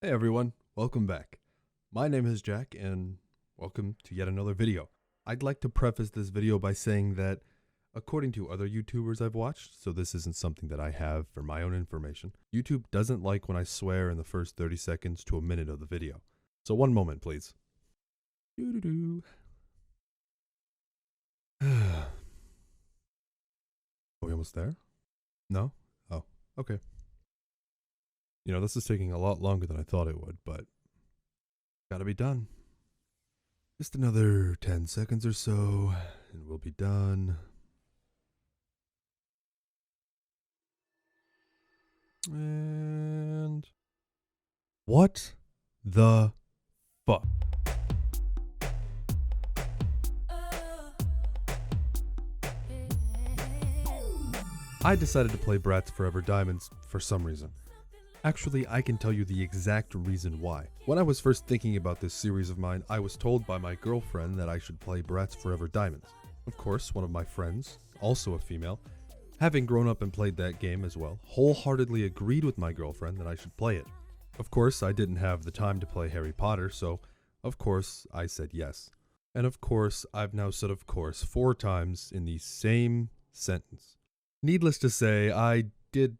Hey everyone, welcome back. My name is Jack and welcome to yet another video. I'd like to preface this video by saying that according to other YouTubers I've watched, so this isn't something that I have for my own information, YouTube doesn't like when I swear in the first 30 seconds to a minute of the video. So one moment please. Doo-doo-doo. Are we almost there? No? Oh, okay. You know, this is taking a lot longer than I thought it would, but gotta be done. Just another 10 seconds or so, and we'll be done. And what the fuck? I decided to play Bratz Forever Diamondz for some reason. Actually, I can tell you the exact reason why. When I was first thinking about this series of mine, I was told by my girlfriend that I should play Bratz Forever Diamondz. Of course, one of my friends, also a female, having grown up and played that game as well, wholeheartedly agreed with my girlfriend that I should play it. Of course, I didn't have the time to play Harry Potter, so of course I said yes. And of course, I've now said of course 4 times in the same sentence. Needless to say, I did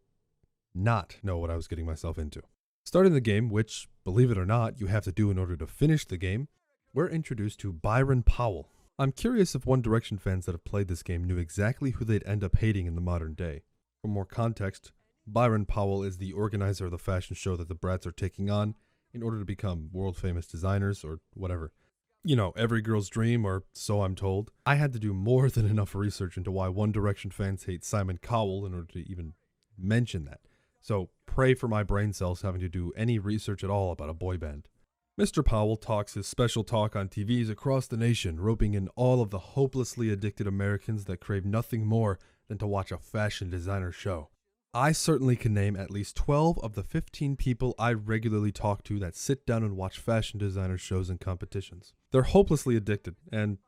not know what I was getting myself into. Starting the game, which, believe it or not, you have to do in order to finish the game, we're introduced to Byron Powell. I'm curious if One Direction fans that have played this game knew exactly who they'd end up hating in the modern day. For more context, Byron Powell is the organizer of the fashion show that the Bratz are taking on in order to become world famous designers or whatever. You know, every girl's dream, or so I'm told. I had to do more than enough research into why One Direction fans hate Simon Cowell in order to even mention that. So pray for my brain cells having to do any research at all about a boy band. Mr. Powell talks his special talk on TVs across the nation, roping in all of the hopelessly addicted Americans that crave nothing more than to watch a fashion designer show. I certainly can name at least 12 of the 15 people I regularly talk to that sit down and watch fashion designer shows and competitions. They're hopelessly addicted and,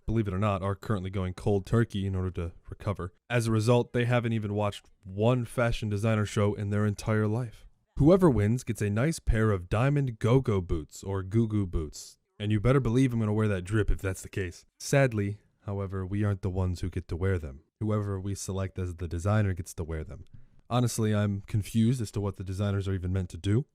believe it or not, are currently going cold turkey in order to recover. As a result, they haven't even watched one fashion designer show in their entire life. Whoever wins gets a nice pair of diamond go-go boots or goo-goo boots. And you better believe I'm going to wear that drip if that's the case. Sadly, however, we aren't the ones who get to wear them. Whoever we select as the designer gets to wear them. Honestly, I'm confused as to what the designers are even meant to do.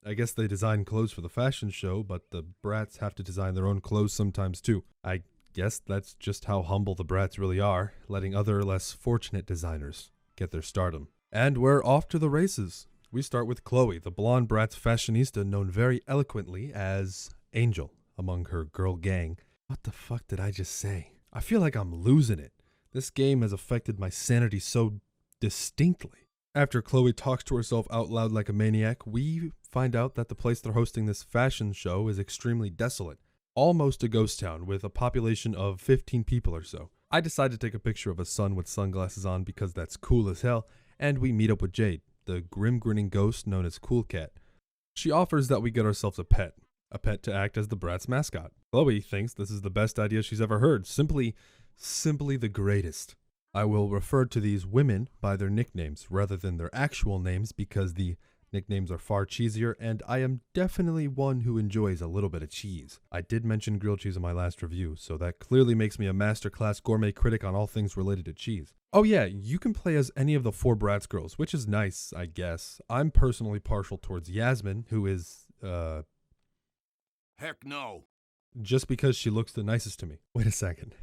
I guess they design clothes for the fashion show, but the Bratz have to design their own clothes sometimes too. I guess that's just how humble the Bratz really are, letting other less fortunate designers get their stardom. And we're off to the races. We start with Chloe, the blonde Bratz fashionista known very eloquently as Angel among her girl gang. What the fuck did I just say? I feel like I'm losing it. This game has affected my sanity so distinctly. After Chloe talks to herself out loud like a maniac, we find out that the place they're hosting this fashion show is extremely desolate. Almost a ghost town with a population of 15 people or so. I decide to take a picture of a sun with sunglasses on because that's cool as hell, and we meet up with Jade, the grim grinning ghost known as Cool Cat. She offers that we get ourselves a pet to act as the Bratz mascot. Chloe thinks this is the best idea she's ever heard, simply the greatest. I will refer to these women by their nicknames rather than their actual names because the nicknames are far cheesier, and I am definitely one who enjoys a little bit of cheese. I did mention grilled cheese in my last review, so that clearly makes me a masterclass gourmet critic on all things related to cheese. Oh yeah, you can play as any of the 4 Bratz girls, which is nice, I guess. I'm personally partial towards Yasmin, who is, Heck no. just because she looks the nicest to me. Wait a second.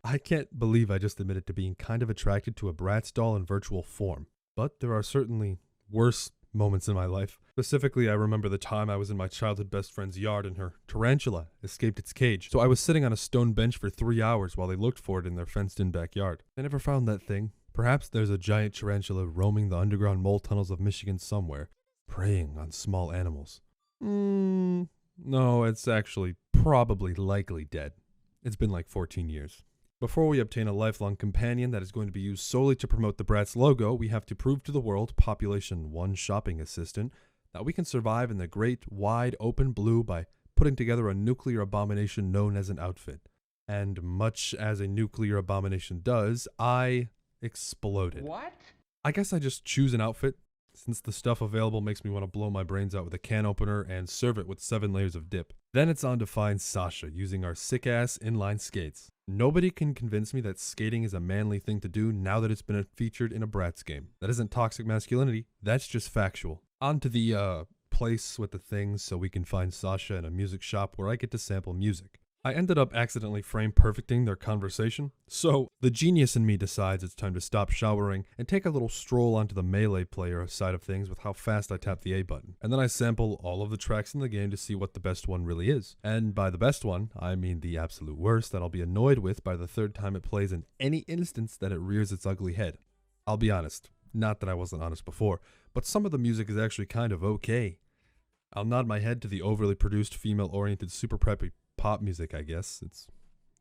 I can't believe I just admitted to being kind of attracted to a Bratz doll in virtual form. But there are certainly worse moments in my life. Specifically, I remember the time I was in my childhood best friend's yard and her tarantula escaped its cage. So I was sitting on a stone bench for 3 hours while they looked for it in their fenced-in backyard. I never found that thing. Perhaps there's a giant tarantula roaming the underground mole tunnels of Michigan somewhere, preying on small animals. No, it's actually probably likely dead. It's been like 14 years. Before we obtain a lifelong companion that is going to be used solely to promote the Bratz logo, we have to prove to the world, population 1 shopping assistant, that we can survive in the great, wide, open blue by putting together a nuclear abomination known as an outfit. And much as a nuclear abomination does, I exploded. What? I guess I just choose an outfit, since the stuff available makes me want to blow my brains out with a can opener and serve it with 7 layers of dip. Then it's on to find Sasha using our sick-ass inline skates. Nobody can convince me that skating is a manly thing to do now that it's been featured in a Bratz game. That isn't toxic masculinity, that's just factual. On to the, place with the things so we can find Sasha in a music shop where I get to sample music. I ended up accidentally frame perfecting their conversation, so the genius in me decides it's time to stop showering and take a little stroll onto the melee player side of things with how fast I tap the A button. And then I sample all of the tracks in the game to see what the best one really is. And by the best one, I mean the absolute worst that I'll be annoyed with by the 3rd time it plays in any instance that it rears its ugly head. I'll be honest, not that I wasn't honest before, but some of the music is actually kind of okay. I'll nod my head to the overly produced, female-oriented, super preppy pop music, I guess. It's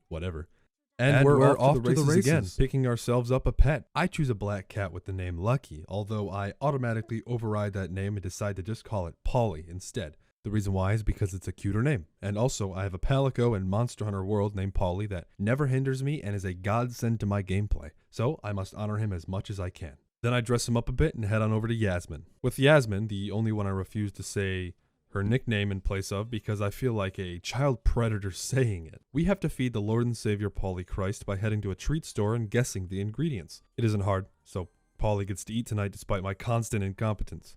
whatever. And we're off to the races again, picking ourselves up a pet. I choose a black cat with the name Lucky, although I automatically override that name and decide to just call it Polly instead. The reason why is because it's a cuter name. And also, I have a Palico in Monster Hunter World named Polly that never hinders me and is a godsend to my gameplay. So I must honor him as much as I can. Then I dress him up a bit and head on over to Yasmin. With Yasmin, the only one I refuse to say her nickname in place of because I feel like a child predator saying it. We have to feed the Lord and Savior Polly Christ by heading to a treat store and guessing the ingredients. It isn't hard, so Polly gets to eat tonight despite my constant incompetence.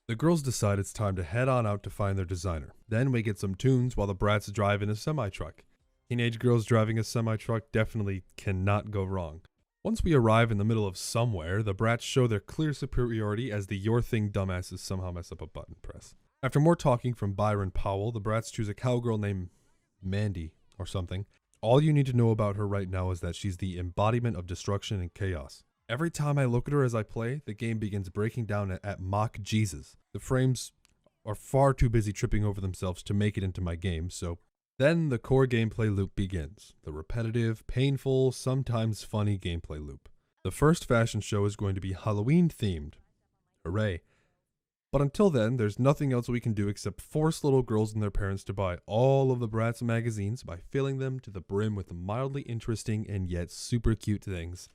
The girls decide it's time to head on out to find their designer. Then we get some tunes while the Bratz drive in a semi-truck. Teenage girls driving a semi-truck definitely cannot go wrong. Once we arrive in the middle of somewhere, the Bratz show their clear superiority as the your thing dumbasses somehow mess up a button press. After more talking from Byron Powell, the Bratz choose a cowgirl named Mandy or something. All you need to know about her right now is that she's the embodiment of destruction and chaos. Every time I look at her as I play, the game begins breaking down at mock Jesus. The frames are far too busy tripping over themselves to make it into my game, so then the core gameplay loop begins. The repetitive, painful, sometimes funny gameplay loop. The first fashion show is going to be Halloween themed. Hooray. But until then, there's nothing else we can do except force little girls and their parents to buy all of the Bratz magazines by filling them to the brim with mildly interesting and yet super cute things.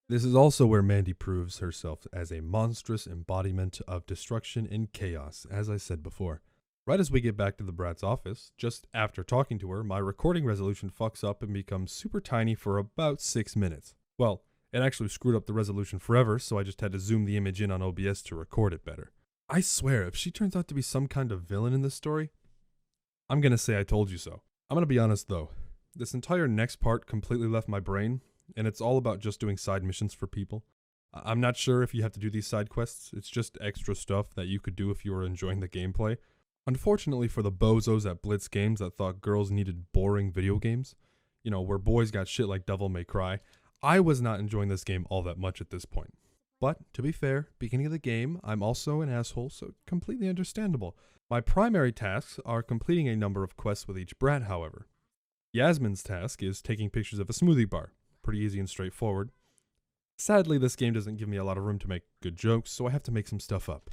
This is also where Mandy proves herself as a monstrous embodiment of destruction and chaos, as I said before. Right as we get back to the Bratz office, just after talking to her, my recording resolution fucks up and becomes super tiny for about 6 minutes. Well, it actually screwed up the resolution forever, so I just had to zoom the image in on OBS to record it better. I swear, if she turns out to be some kind of villain in this story, I'm gonna say I told you so. I'm gonna be honest though, this entire next part completely left my brain, and it's all about just doing side missions for people. I'm not sure if you have to do these side quests, it's just extra stuff that you could do if you were enjoying the gameplay. Unfortunately for the bozos at Blitz Games that thought girls needed boring video games, you know, where boys got shit like Devil May Cry, I was not enjoying this game all that much at this point. But, to be fair, beginning of the game, I'm also an asshole, so completely understandable. My primary tasks are completing a number of quests with each brat, however. Yasmin's task is taking pictures of a smoothie bar. Pretty easy and straightforward. Sadly, this game doesn't give me a lot of room to make good jokes, so I have to make some stuff up.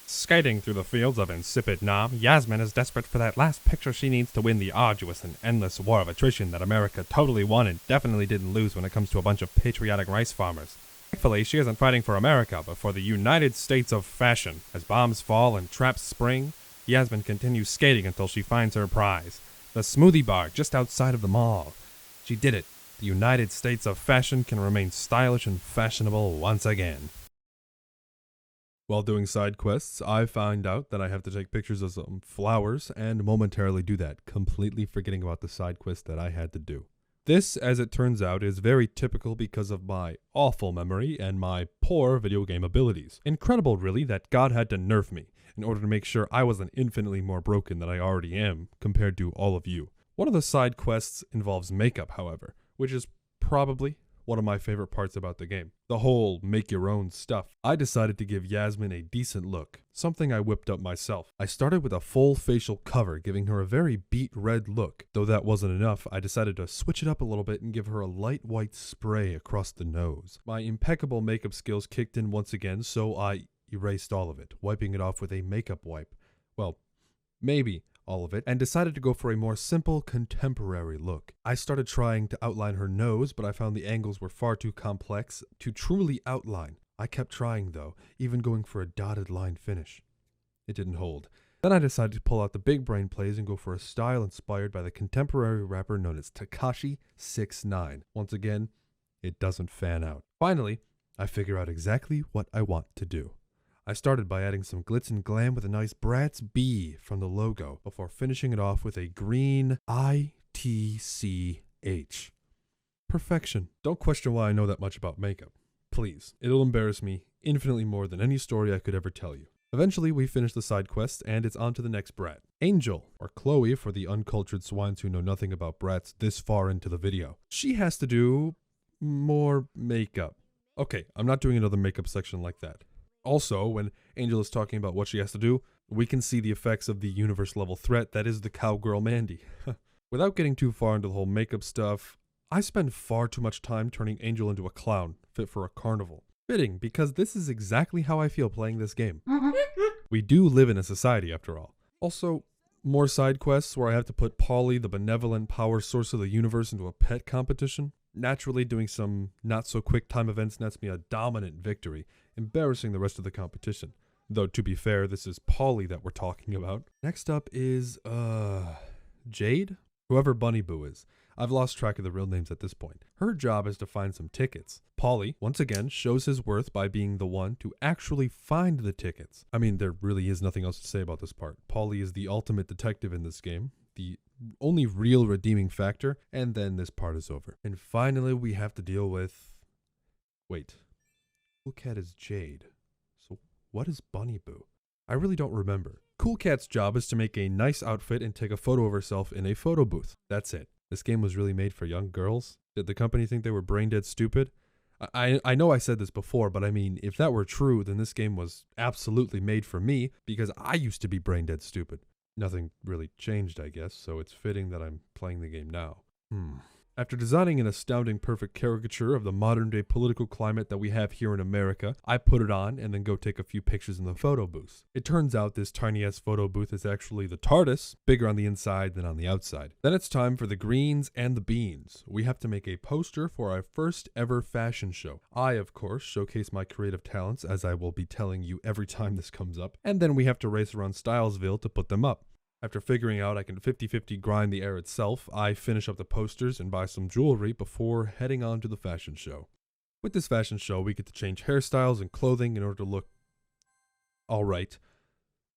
Skating through the fields of insipid knob, Yasmin is desperate for that last picture she needs to win the arduous and endless war of attrition that America totally won and definitely didn't lose when it comes to a bunch of patriotic rice farmers. Thankfully, she isn't fighting for America, but for the United States of fashion. As bombs fall and traps spring, Yasmin continues skating until she finds her prize, the smoothie bar just outside of the mall. She did it. The United States of fashion can remain stylish and fashionable once again. While doing side quests, I find out that I have to take pictures of some flowers and momentarily do that, completely forgetting about the side quest that I had to do. This, as it turns out, is very typical because of my awful memory and my poor video game abilities. Incredible, really, that God had to nerf me in order to make sure I wasn't infinitely more broken than I already am compared to all of you. One of the side quests involves makeup, however, which is probably one of my favorite parts about the game. The whole make your own stuff. I decided to give Yasmin a decent look, something I whipped up myself. I started with a full facial cover, giving her a very beet red look. Though that wasn't enough, I decided to switch it up a little bit and give her a light white spray across the nose. My impeccable makeup skills kicked in once again, so I erased all of it, wiping it off with a makeup wipe. Well, maybe all of it, and decided to go for a more simple, contemporary look. I started trying to outline her nose, but I found the angles were far too complex to truly outline. I kept trying though, even going for a dotted line finish. It didn't hold. Then I decided to pull out the big brain plays and go for a style inspired by the contemporary rapper known as Tekashi 6ix9ine. Once again, it doesn't fan out. Finally, I figure out exactly what I want to do. I started by adding some glitz and glam with a nice Bratz B from the logo before finishing it off with a green ITCH. Perfection. Don't question why I know that much about makeup. Please, it'll embarrass me infinitely more than any story I could ever tell you. Eventually, we finish the side quest, and it's on to the next brat. Angel, or Chloe for the uncultured swines who know nothing about brats this far into the video. She has to do more makeup. Okay, I'm not doing another makeup section like that. Also, when Angel is talking about what she has to do, we can see the effects of the universe-level threat that is the cowgirl Mandy. Without getting too far into the whole makeup stuff, I spend far too much time turning Angel into a clown, fit for a carnival. Fitting, because this is exactly how I feel playing this game. We do live in a society, after all. Also, more side quests where I have to put Polly, the benevolent power source of the universe, into a pet competition. Naturally, doing some not-so-quick time events nets me a dominant victory, embarrassing the rest of the competition. Though, to be fair, this is Polly that we're talking about. Next up is, Jade? Whoever Bunny Boo is. I've lost track of the real names at this point. Her job is to find some tickets. Polly, once again, shows his worth by being the one to actually find the tickets. I mean, there really is nothing else to say about this part. Polly is the ultimate detective in this game, the only real redeeming factor, and then this part is over. And finally, we have to deal with... Wait. Cool Cat is Jade. So what is Bunny Boo? I really don't remember. Cool Cat's job is to make a nice outfit and take a photo of herself in a photo booth. That's it. This game was really made for young girls? Did the company think they were brain dead stupid? I know I said this before, but I mean, if that were true, then this game was absolutely made for me, because I used to be brain dead stupid. Nothing really changed, I guess, so it's fitting that I'm playing the game now. After designing an astounding perfect caricature of the modern day political climate that we have here in America, I put it on and then go take a few pictures in the photo booth. It turns out this tiny ass photo booth is actually the TARDIS, bigger on the inside than on the outside. Then it's time for the greens and the beans. We have to make a poster for our first ever fashion show. I, of course, showcase my creative talents, as I will be telling you every time this comes up, and then we have to race around Stylesville to put them up. After figuring out I can 50-50 grind the air itself, I finish up the posters and buy some jewelry before heading on to the fashion show. With this fashion show, we get to change hairstyles and clothing in order to look alright.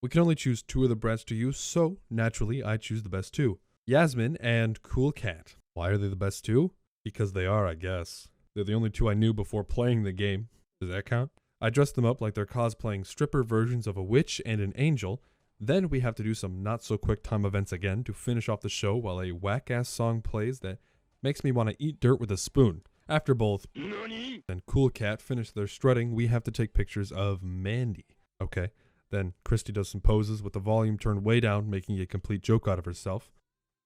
We can only choose 2 of the brats to use, so naturally I choose the best 2. Yasmin and Cool Cat. Why are they the best 2? Because they are, I guess. They're the only 2 I knew before playing the game. Does that count? I dressed them up like they're cosplaying stripper versions of a witch and an angel. Then we have to do some not-so-quick time events again to finish off the show while a whack-ass song plays that makes me want to eat dirt with a spoon. After both and Cool Cat finish their strutting, we have to take pictures of Mandy. Okay, then Christy does some poses with the volume turned way down, making a complete joke out of herself.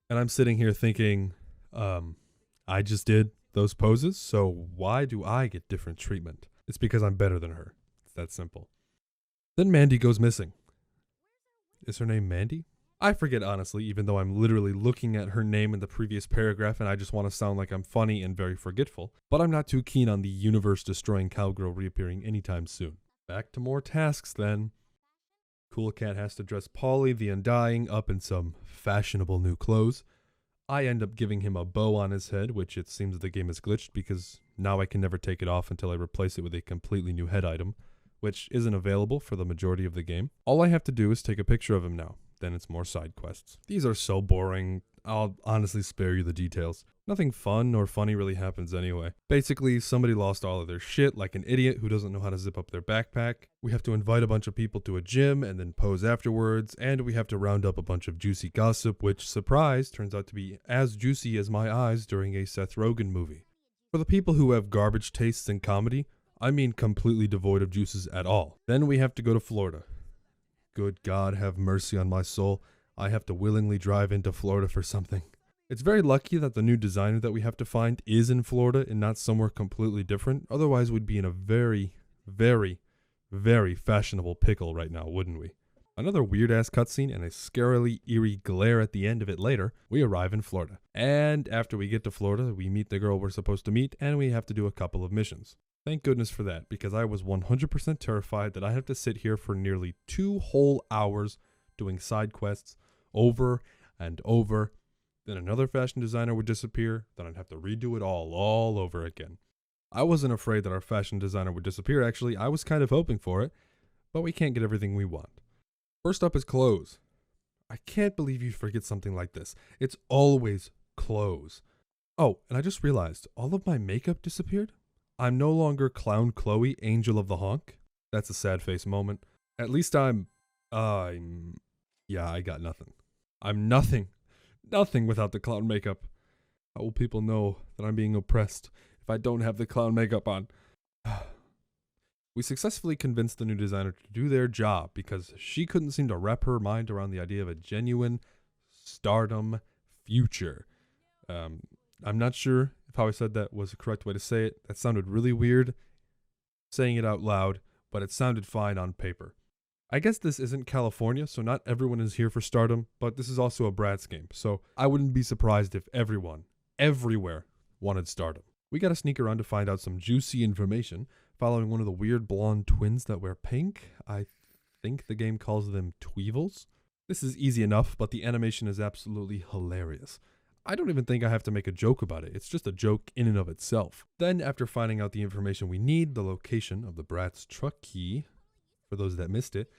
And I'm sitting here thinking, I just did those poses, so why do I get different treatment? It's because I'm better than her. It's that simple. Then Mandy goes missing. Is her name Mandy? I forget honestly, even though I'm literally looking at her name in the previous paragraph and I just want to sound like I'm funny and very forgetful, but I'm not too keen on the universe-destroying cowgirl reappearing anytime soon. Back to more tasks then. Cool Cat has to dress Polly the Undying up in some fashionable new clothes. I end up giving him a bow on his head, which it seems the game is glitched because now I can never take it off until I replace it with a completely new head item, which isn't available for the majority of the game. All I have to do is take a picture of him now. Then it's more side quests. These are so boring, I'll honestly spare you the details. Nothing fun or funny really happens anyway. Basically, somebody lost all of their shit like an idiot who doesn't know how to zip up their backpack. We have to invite a bunch of people to a gym and then pose afterwards, and we have to round up a bunch of juicy gossip, which, surprise, turns out to be as juicy as my eyes during a Seth Rogen movie. For the people who have garbage tastes in comedy, I mean completely devoid of juices at all. Then we have to go to Florida. Good God, have mercy on my soul. I have to willingly drive into Florida for something. It's very lucky that the new designer that we have to find is in Florida and not somewhere completely different. Otherwise, we'd be in a very, very, very fashionable pickle right now, wouldn't we? Another weird-ass cutscene and a scarily eerie glare at the end of it later, we arrive in Florida. And after we get to Florida, we meet the girl we're supposed to meet, and we have to do a couple of missions. Thank goodness for that, because I was 100% terrified that I'd have to sit here for nearly 2 whole hours doing side quests over and over. Then another fashion designer would disappear, then I'd have to redo it all over again. I wasn't afraid that our fashion designer would disappear, actually. I was kind of hoping for it, but we can't get everything we want. First up is clothes. I can't believe you forget something like this. It's always clothes. Oh, and I just realized, all of my makeup disappeared? I'm no longer Clown Chloe, Angel of the Honk. That's a sad face moment. At least yeah, I got nothing. I'm nothing. Nothing without the clown makeup. How will people know that I'm being oppressed if I don't have the clown makeup on? We successfully convinced the new designer to do their job because she couldn't seem to wrap her mind around the idea of a genuine stardom future. I'm not sure if how I said that was the correct way to say it. That sounded really weird saying it out loud, but it sounded fine on paper. I guess this isn't California, so not everyone is here for stardom, but this is also a Bratz game, so I wouldn't be surprised if everyone, everywhere, wanted stardom. We gotta sneak around to find out some juicy information, following one of the weird blonde twins that wear pink. I think the game calls them Tweevils. This is easy enough, but the animation is absolutely hilarious. I don't even think I have to make a joke about it. It's just a joke in and of itself. Then, after finding out the information we need, the location of the Bratz truck key, for those that missed it,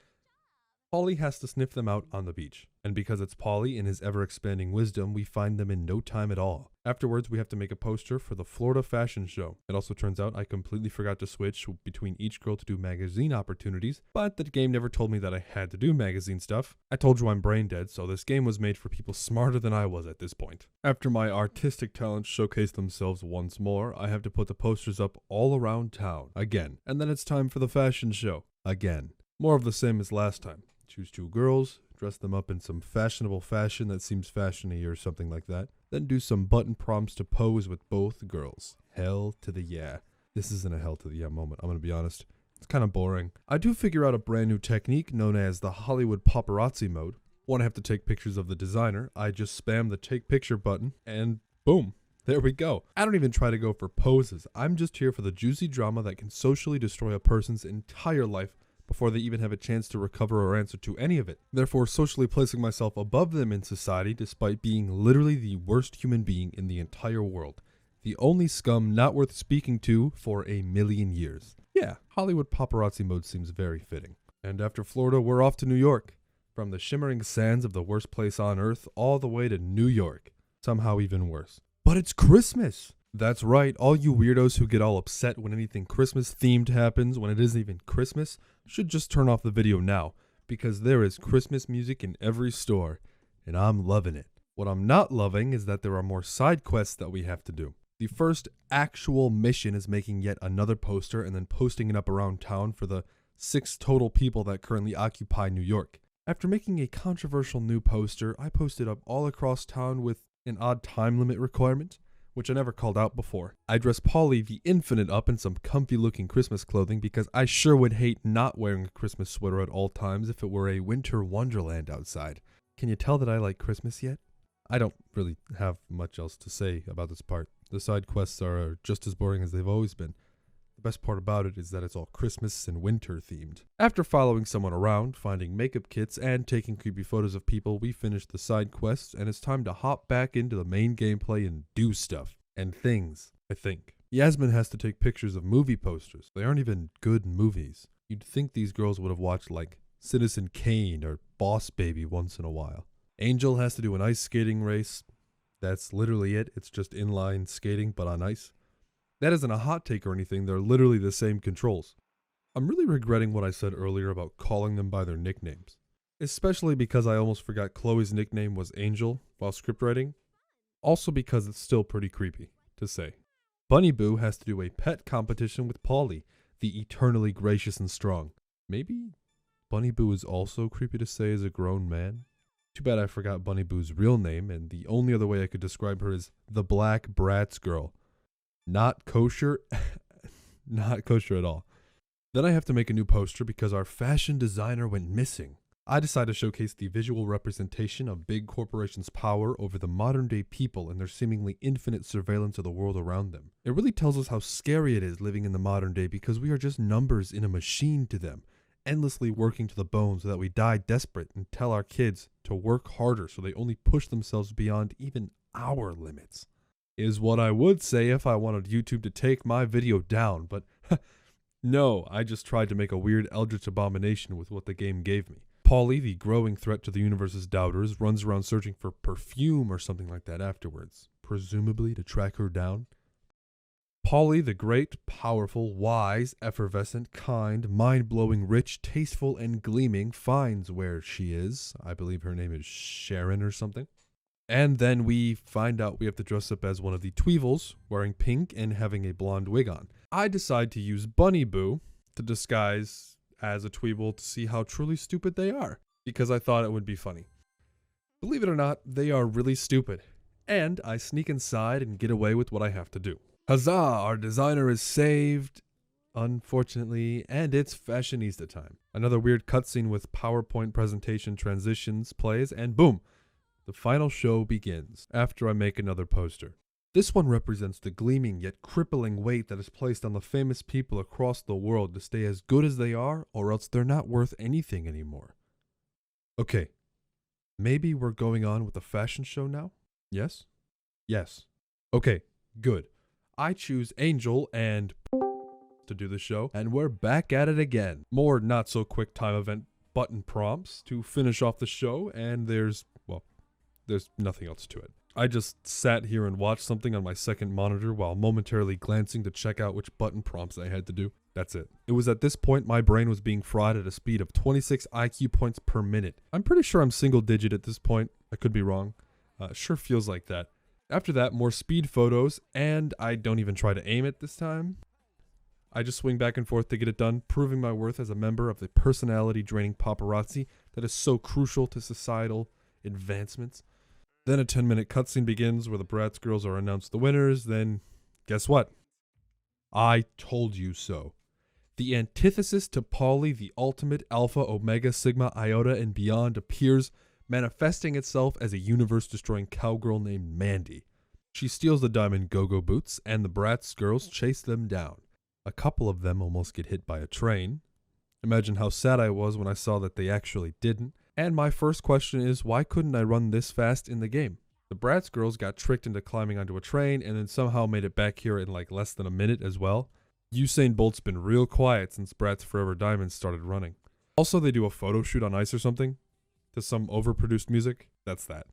Polly has to sniff them out on the beach. And because it's Polly and his ever-expanding wisdom, we find them in no time at all. Afterwards, we have to make a poster for the Florida fashion show. It also turns out I completely forgot to switch between each girl to do magazine opportunities, but the game never told me that I had to do magazine stuff. I told you I'm brain dead, so this game was made for people smarter than I was at this point. After my artistic talents showcase themselves once more, I have to put the posters up all around town, again. And then it's time for the fashion show, again. More of the same as last time. Choose 2 girls, dress them up in some fashionable fashion that seems fashion-y or something like that. Then do some button prompts to pose with both girls. Hell to the yeah. This isn't a hell to the yeah moment, I'm gonna be honest. It's kind of boring. I do figure out a brand new technique known as the Hollywood paparazzi mode. When I have to take pictures of the designer, I just spam the take picture button and boom. There we go. I don't even try to go for poses. I'm just here for the juicy drama that can socially destroy a person's entire life before they even have a chance to recover or answer to any of it. Therefore, socially placing myself above them in society despite being literally the worst human being in the entire world. The only scum not worth speaking to for a million years. Yeah, Hollywood paparazzi mode seems very fitting. And after Florida, we're off to New York. From the shimmering sands of the worst place on earth all the way to New York. Somehow even worse. But it's Christmas! That's right, all you weirdos who get all upset when anything Christmas themed happens when it isn't even Christmas should just turn off the video now, because there is Christmas music in every store, and I'm loving it. What I'm not loving is that there are more side quests that we have to do. The first actual mission is making yet another poster and then posting it up around town for the 6 total people that currently occupy New York. After making a controversial new poster, I posted up all across town with an odd time limit requirement, which I never called out before. I dressed Polly the Infinite up in some comfy looking Christmas clothing because I sure would hate not wearing a Christmas sweater at all times if it were a winter wonderland outside. Can you tell that I like Christmas yet? I don't really have much else to say about this part. The side quests are just as boring as they've always been. The best part about it is that it's all Christmas and winter themed. After following someone around, finding makeup kits, and taking creepy photos of people, we finished the side quests, and it's time to hop back into the main gameplay and do stuff. And things, I think. Yasmin has to take pictures of movie posters. They aren't even good movies. You'd think these girls would have watched like Citizen Kane or Boss Baby once in a while. Angel has to do an ice skating race. That's literally it. It's just inline skating, but on ice. That isn't a hot take or anything, they're literally the same controls. I'm really regretting what I said earlier about calling them by their nicknames. Especially because I almost forgot Chloe's nickname was Angel while scriptwriting. Also because it's still pretty creepy to say. Bunny Boo has to do a pet competition with Polly, the eternally gracious and strong. Maybe Bunny Boo is also creepy to say as a grown man? Too bad I forgot Bunny Boo's real name, and the only other way I could describe her is the Black Bratz Girl. Not kosher. Not kosher at all. Then I have to make a new poster because our fashion designer went missing. I decided to showcase the visual representation of big corporations' power over the modern day people and their seemingly infinite surveillance of the world around them. It really tells us how scary it is living in the modern day because we are just numbers in a machine to them, endlessly working to the bone so that we die desperate and tell our kids to work harder so they only push themselves beyond even our limits. Is what I would say if I wanted YouTube to take my video down, but no, I just tried to make a weird eldritch abomination with what the game gave me. Polly, the growing threat to the universe's doubters, runs around searching for perfume or something like that afterwards, presumably to track her down. Polly, the great, powerful, wise, effervescent, kind, mind-blowing, rich, tasteful, and gleaming, finds where she is. I believe her name is Sharon or something. And then we find out we have to dress up as one of the Tweevils, wearing pink and having a blonde wig on. I decide to use Bunny Boo to disguise as a Tweeble to see how truly stupid they are, because I thought it would be funny. Believe it or not, they are really stupid, and I sneak inside and get away with what I have to do. Huzzah, our designer is saved, unfortunately, and it's fashionista time. Another weird cutscene with PowerPoint presentation transitions plays, and boom, the final show begins after I make another poster. This one represents the gleaming yet crippling weight that is placed on the famous people across the world to stay as good as they are, or else they're not worth anything anymore. Okay, maybe we're going on with a fashion show now? Yes? Yes. Okay, good. I choose Angel and to do the show, and we're back at it again. More not so quick time event button prompts to finish off the show, and there's nothing else to it. I just sat here and watched something on my second monitor while momentarily glancing to check out which button prompts I had to do. That's it. It was at this point my brain was being fried at a speed of 26 IQ points per minute. I'm pretty sure I'm single digit at this point. I could be wrong. Sure feels like that. After that, more speed photos, and I don't even try to aim it this time. I just swing back and forth to get it done, proving my worth as a member of the personality-draining paparazzi that is so crucial to societal advancements. Then a 10-minute cutscene begins where the Bratz girls are announced the winners. Then, guess what? I told you so. The antithesis to Polly, the ultimate alpha, omega, sigma, iota, and beyond appears, manifesting itself as a universe-destroying cowgirl named Mandy. She steals the diamond go-go boots, and the Bratz girls chase them down. A couple of them almost get hit by a train. Imagine how sad I was when I saw that they actually didn't. And my first question is, why couldn't I run this fast in the game? The Bratz girls got tricked into climbing onto a train and then somehow made it back here in like less than a minute as well. Usain Bolt's been real quiet since Bratz Forever Diamonds started running. Also, they do a photo shoot on ice or something to some overproduced music. That's that.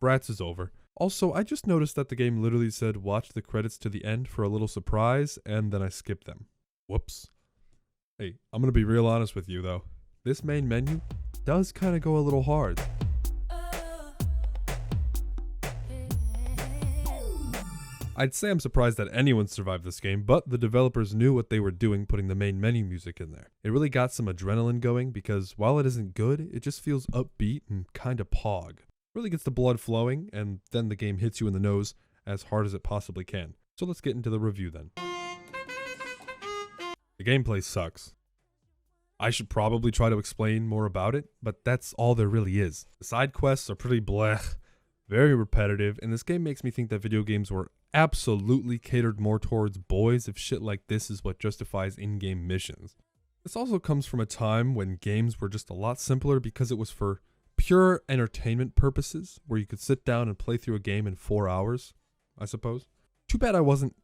Bratz is over. Also, I just noticed that the game literally said watch the credits to the end for a little surprise, and then I skipped them. Whoops. Hey, I'm gonna be real honest with you though. This main menu does kind of go a little hard. I'd say I'm surprised that anyone survived this game, but the developers knew what they were doing putting the main menu music in there. It really got some adrenaline going because while it isn't good, it just feels upbeat and kinda pog. Really gets the blood flowing, and then the game hits you in the nose as hard as it possibly can. So let's get into the review then. The gameplay sucks. I should probably try to explain more about it, but that's all there really is. The side quests are pretty blech, very repetitive, and this game makes me think that video games were absolutely catered more towards boys if shit like this is what justifies in-game missions. This also comes from a time when games were just a lot simpler because it was for pure entertainment purposes, where you could sit down and play through a game in 4 hours, I suppose. Too bad I wasn't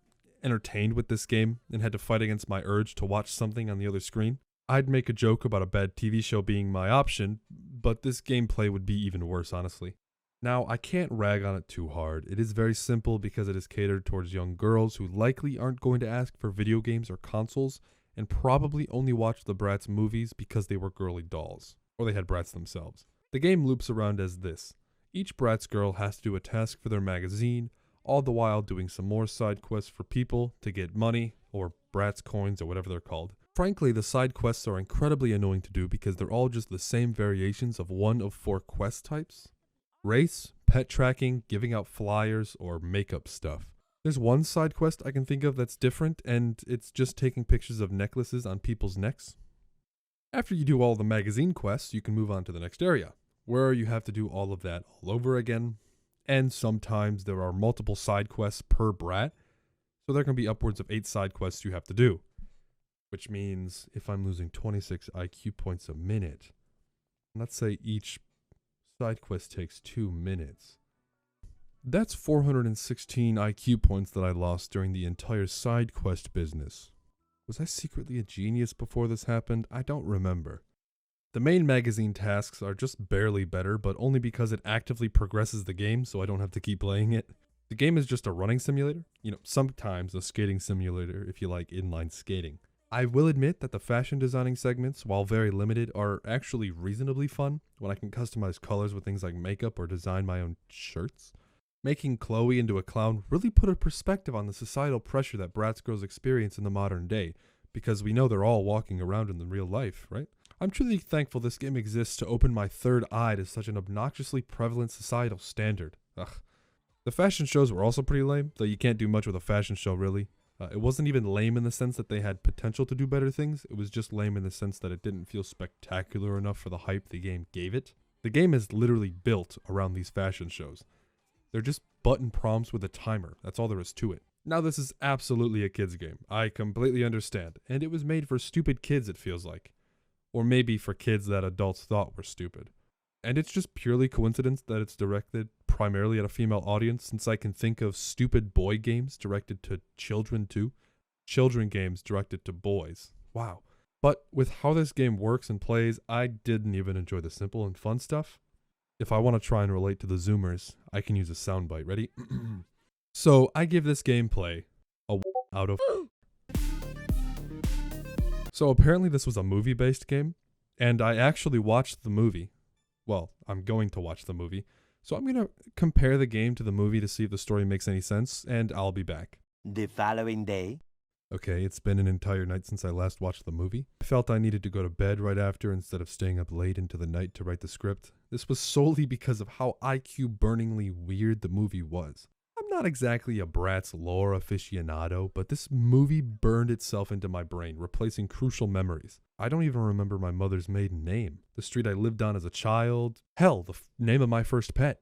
entertained with this game and had to fight against my urge to watch something on the other screen. I'd make a joke about a bad TV show being my option, but this gameplay would be even worse, honestly. Now, I can't rag on it too hard. It is very simple because it is catered towards young girls who likely aren't going to ask for video games or consoles and probably only watch the Bratz movies because they were girly dolls, or they had Bratz themselves. The game loops around as this. Each Bratz girl has to do a task for their magazine, all the while doing some more side quests for people to get money, or Bratz coins, or whatever they're called. Frankly, the side quests are incredibly annoying to do because they're all just the same variations of one of 4 quest types. Race, pet tracking, giving out flyers, or makeup stuff. There's one side quest I can think of that's different, and it's just taking pictures of necklaces on people's necks. After you do all the magazine quests, you can move on to the next area, where you have to do all of that all over again. And sometimes there are multiple side quests per brat, so there can be upwards of 8 side quests you have to do. Which means if I'm losing 26 IQ points a minute, let's say each side quest takes 2 minutes. That's 416 IQ points that I lost during the entire side quest business. Was I secretly a genius before this happened? I don't remember. The main magazine tasks are just barely better, but only because it actively progresses the game, so I don't have to keep playing it. The game is just a running simulator. Sometimes a skating simulator if you like inline skating. I will admit that the fashion designing segments, while very limited, are actually reasonably fun when I can customize colors with things like makeup or design my own shirts. Making Chloe into a clown really put a perspective on the societal pressure that Bratz girls experience in the modern day, because we know they're all walking around in the real life, right? I'm truly thankful this game exists to open my third eye to such an obnoxiously prevalent societal standard. Ugh. The fashion shows were also pretty lame, though you can't do much with a fashion show really. It wasn't even lame in the sense that they had potential to do better things, it was just lame in the sense that it didn't feel spectacular enough for the hype the game gave it. The game is literally built around these fashion shows. They're just button prompts with a timer. That's all there is to it. Now this is absolutely a kid's game. I completely understand. And it was made for stupid kids, it feels like. Or maybe for kids that adults thought were stupid. And it's just purely coincidence that it's directed primarily at a female audience, since I can think of stupid boy games directed to children too. Children games directed to boys. Wow. But with how this game works and plays, I didn't even enjoy the simple and fun stuff. If I want to try and relate to the Zoomers, I can use a soundbite. Ready? So I give this gameplay a out of. So apparently this was a movie-based game, and I actually watched the movie. Well, I'm going to watch the movie, so I'm going to compare the game to the movie to see if the story makes any sense, and I'll be back. The following day. Okay, it's been an entire night since I last watched the movie. I felt I needed to go to bed right after instead of staying up late into the night to write the script. This was solely because of how IQ-burningly weird the movie was. I'm not exactly a Bratz lore aficionado, but this movie burned itself into my brain, replacing crucial memories. I don't even remember my mother's maiden name, the street I lived on as a child, hell, the name of my first pet.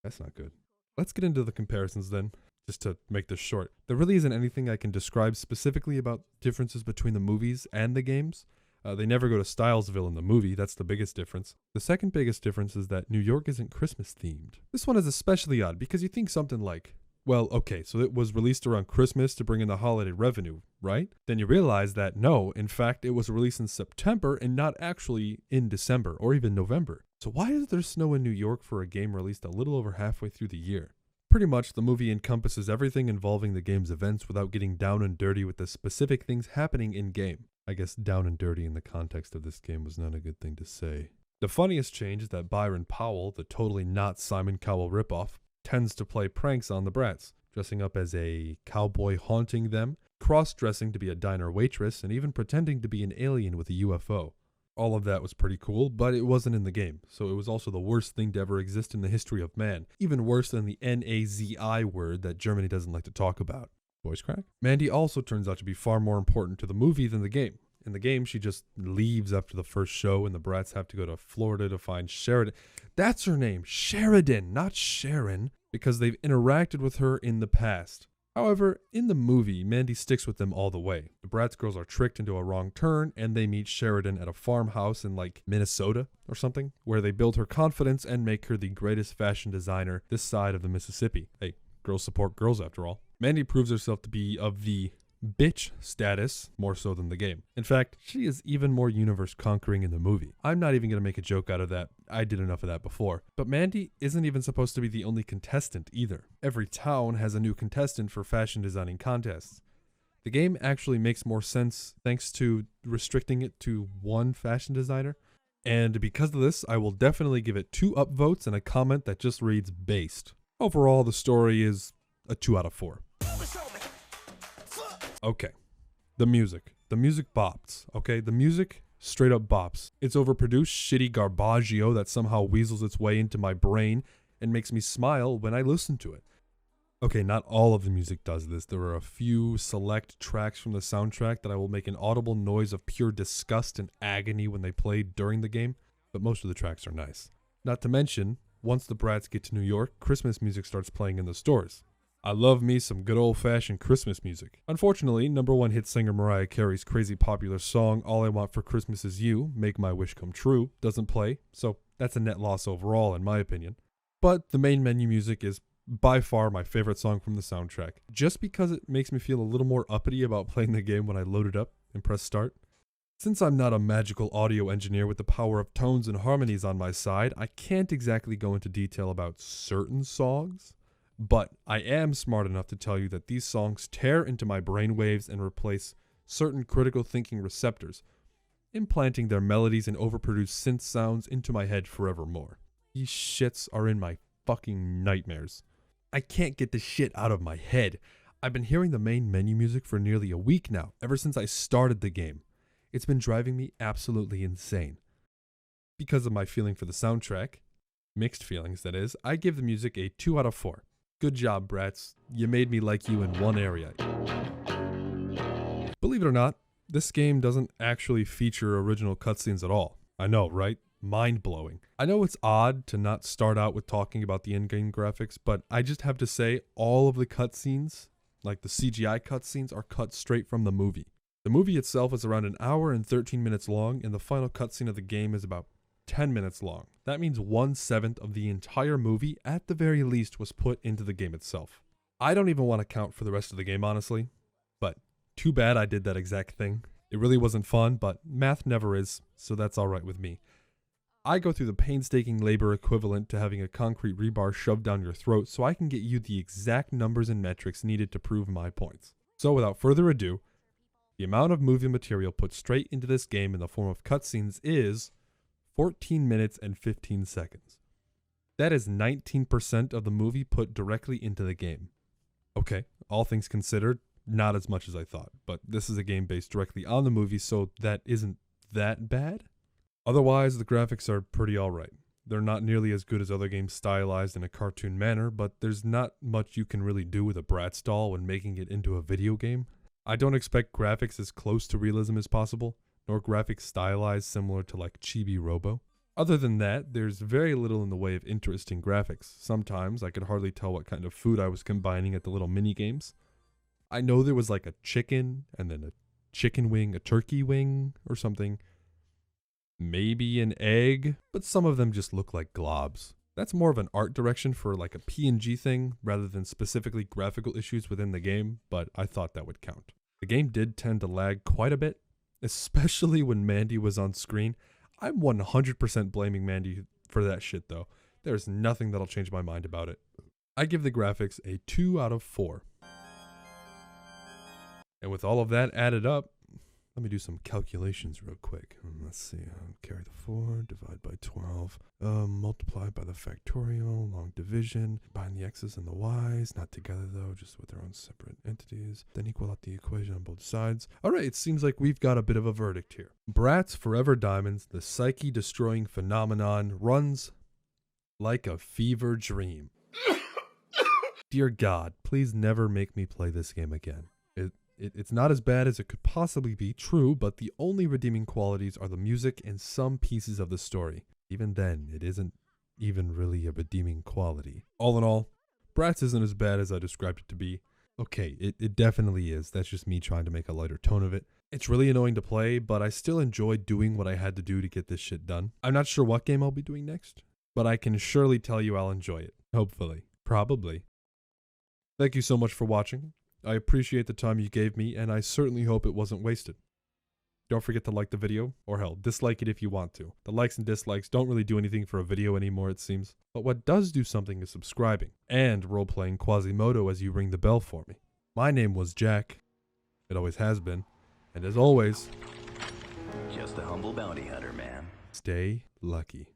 That's not good. Let's get into the comparisons then, just to make this short. There really isn't anything I can describe specifically about differences between the movies and the games. They never go to Stylesville in the movie, that's the biggest difference. The second biggest difference is that New York isn't Christmas themed. This one is especially odd because you think something like, well, okay, so it was released around Christmas to bring in the holiday revenue, right? Then you realize that no, in fact, it was released in September and not actually in December or even November. So why is there snow in New York for a game released a little over halfway through the year? Pretty much, the movie encompasses everything involving the game's events without getting down and dirty with the specific things happening in-game. I guess down and dirty in the context of this game was not a good thing to say. The funniest change is that Byron Powell, the totally not Simon Cowell ripoff, tends to play pranks on the Bratz, dressing up as a cowboy haunting them, cross-dressing to be a diner waitress, and even pretending to be an alien with a UFO. All of that was pretty cool, but it wasn't in the game, so it was also the worst thing to ever exist in the history of man, even worse than the Nazi word that Germany doesn't like to talk about. Voice crack? Mandy also turns out to be far more important to the movie than the game. In the game, she just leaves after the first show and the Bratz have to go to Florida to find Sheridan. That's her name, Sheridan, not Sharon, because they've interacted with her in the past. However, in the movie, Mandy sticks with them all the way. The Bratz girls are tricked into a wrong turn and they meet Sheridan at a farmhouse in like Minnesota or something, where they build her confidence and make her the greatest fashion designer this side of the Mississippi. Hey, girls support girls after all. Mandy proves herself to be of the bitch status more so than the game. In fact, she is even more universe conquering in the movie. I'm not even going to make a joke out of that. I did enough of that before. But Mandy isn't even supposed to be the only contestant either. Every town has a new contestant for fashion designing contests. The game actually makes more sense thanks to restricting it to one fashion designer. And because of this, I will definitely give it 2 upvotes and a comment that just reads based. Overall, the story is a 2 out of 4. Okay, the music. The music bops, okay? The music straight up bops. It's overproduced, shitty garbaggio that somehow weasels its way into my brain and makes me smile when I listen to it. Okay, not all of the music does this. There are a few select tracks from the soundtrack that I will make an audible noise of pure disgust and agony when they play during the game, but most of the tracks are nice. Not to mention, once the Bratz get to New York, Christmas music starts playing in the stores. I love me some good old-fashioned Christmas music. Unfortunately, #1 hit singer Mariah Carey's crazy popular song, All I Want for Christmas Is You, Make My Wish Come True, doesn't play, so that's a net loss overall in my opinion. But the main menu music is by far my favorite song from the soundtrack, just because it makes me feel a little more uppity about playing the game when I load it up and press start. Since I'm not a magical audio engineer with the power of tones and harmonies on my side, I can't exactly go into detail about certain songs, but I am smart enough to tell you that these songs tear into my brainwaves and replace certain critical thinking receptors, implanting their melodies and overproduced synth sounds into my head forevermore. These shits are in my fucking nightmares. I can't get this shit out of my head. I've been hearing the main menu music for nearly a week now, ever since I started the game. It's been driving me absolutely insane. Because of my feeling for the soundtrack, mixed feelings that is, I give the music a 2 out of 4. Good job, Bratz. You made me like you in one area. Believe it or not, this game doesn't actually feature original cutscenes at all. I know, right? Mind-blowing. I know it's odd to not start out with talking about the in-game graphics, but I just have to say all of the cutscenes, like the CGI cutscenes, are cut straight from the movie. The movie itself is around 1 hour and 13 minutes long, and the final cutscene of the game is about 10 minutes long. That means 1/7 of the entire movie, at the very least, was put into the game itself. I don't even want to count for the rest of the game, honestly, but too bad I did that exact thing. It really wasn't fun, but math never is, so that's alright with me. I go through the painstaking labor equivalent to having a concrete rebar shoved down your throat so I can get you the exact numbers and metrics needed to prove my points. So without further ado, the amount of movie material put straight into this game in the form of cutscenes is 14 minutes and 15 seconds. That is 19% of the movie put directly into the game. Okay, all things considered, not as much as I thought, but this is a game based directly on the movie, so that isn't that bad. Otherwise, the graphics are pretty alright. They're not nearly as good as other games stylized in a cartoon manner, but there's not much you can really do with a Bratz doll when making it into a video game. I don't expect graphics as close to realism as possible, nor graphics stylized similar to like Chibi Robo. Other than that, there's very little in the way of interesting graphics. Sometimes I could hardly tell what kind of food I was combining at the little mini games. I know there was like a chicken, and then a chicken wing, a turkey wing, or something. Maybe an egg, but some of them just look like globs. That's more of an art direction for like a PNG thing rather than specifically graphical issues within the game, but I thought that would count. The game did tend to lag quite a bit, especially when Mandy was on screen. I'm 100% blaming Mandy for that shit though. There's nothing that'll change my mind about it. I give the graphics a 2 out of 4. And with all of that added up, let me do some calculations real quick. Let's see, carry the 4, divide by 12, multiply by the factorial, long division, combine the x's and the y's, not together though, just with their own separate entities, then equal out the equation on both sides. Alright, it seems like we've got a bit of a verdict here. Bratz Forever Diamondz, the psyche-destroying phenomenon, runs like a fever dream. Dear God, please never make me play this game again. It's not as bad as it could possibly be, true, but the only redeeming qualities are the music and some pieces of the story. Even then, it isn't even really a redeeming quality. All in all, Bratz isn't as bad as I described it to be. Okay, it definitely is. That's just me trying to make a lighter tone of it. It's really annoying to play, but I still enjoy doing what I had to do to get this shit done. I'm not sure what game I'll be doing next, but I can surely tell you I'll enjoy it. Hopefully. Probably. Thank you so much for watching. I appreciate the time you gave me, and I certainly hope it wasn't wasted. Don't forget to like the video, or hell, dislike it if you want to. The likes and dislikes don't really do anything for a video anymore, it seems. But what does do something is subscribing, and role-playing Quasimodo as you ring the bell for me. My name was Jack. It always has been. And as always, just a humble bounty hunter, man. Stay lucky.